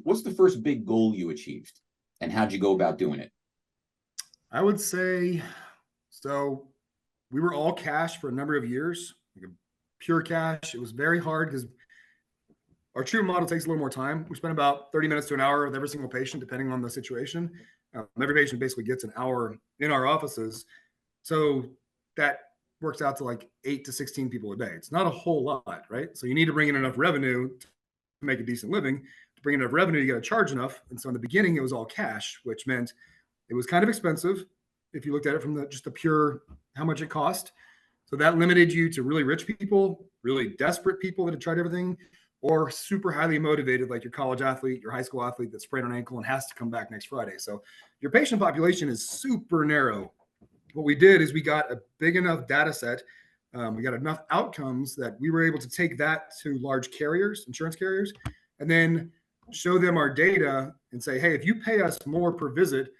what's the first big goal you achieved, and how'd you go about doing it? I would say, so we were all cash for a number of years, like a pure cash. It was very hard because our treatment model takes a little more time. We spend about 30 minutes to an hour with every single patient, depending on the situation. Every patient basically gets an hour in our offices. So that works out to like 8 to 16 people a day. It's not a whole lot, right? So you need to bring in enough revenue to make a decent living. To bring in enough revenue, you got to charge enough. And so in the beginning, it was all cash, which meant it was kind of expensive if you looked at it from just the pure how much it cost. So that limited you to really rich people, really desperate people that had tried everything, or super highly motivated, like your college athlete, your high school athlete that sprained an ankle and has to come back next Friday. So your patient population is super narrow. What we did is we got a big enough data set. We got enough outcomes that we were able to take that to large carriers, insurance carriers, and then show them our data and say, hey, if you pay us more per visit,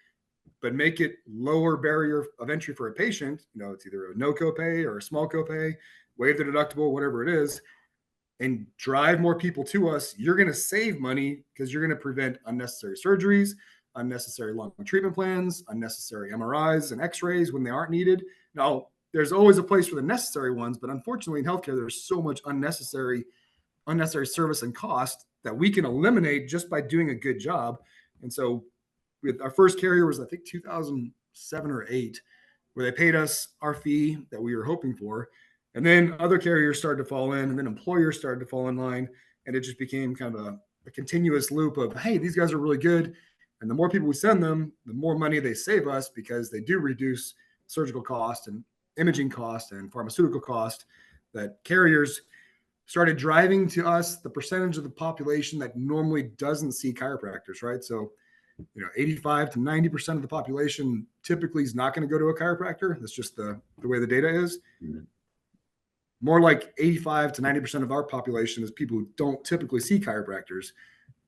but make it lower barrier of entry for a patient, it's either a no copay or a small copay, waive the deductible, whatever it is, and drive more people to us, you're going to save money because you're going to prevent unnecessary surgeries, unnecessary long treatment plans, unnecessary MRIs and x-rays when they aren't needed. Now, there's always a place for the necessary ones, but unfortunately in healthcare, there's so much unnecessary service and cost that we can eliminate just by doing a good job. And so with our first carrier was, I think, 2007 or 8, where they paid us our fee that we were hoping for. And then other carriers started to fall in, and then employers started to fall in line. And it just became kind of a continuous loop of, hey, these guys are really good. And the more people we send them, the more money they save us because they do reduce surgical cost and imaging cost and pharmaceutical cost. That carriers started driving to us the percentage of the population that normally doesn't see chiropractors, right? So 85 to 90% of the population typically is not going to go to a chiropractor. That's just the way the data is. Mm-hmm. More like 85 to 90% of our population is people who don't typically see chiropractors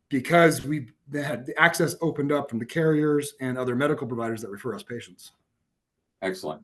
because we had the access opened up from the carriers and other medical providers that refer us patients. Excellent.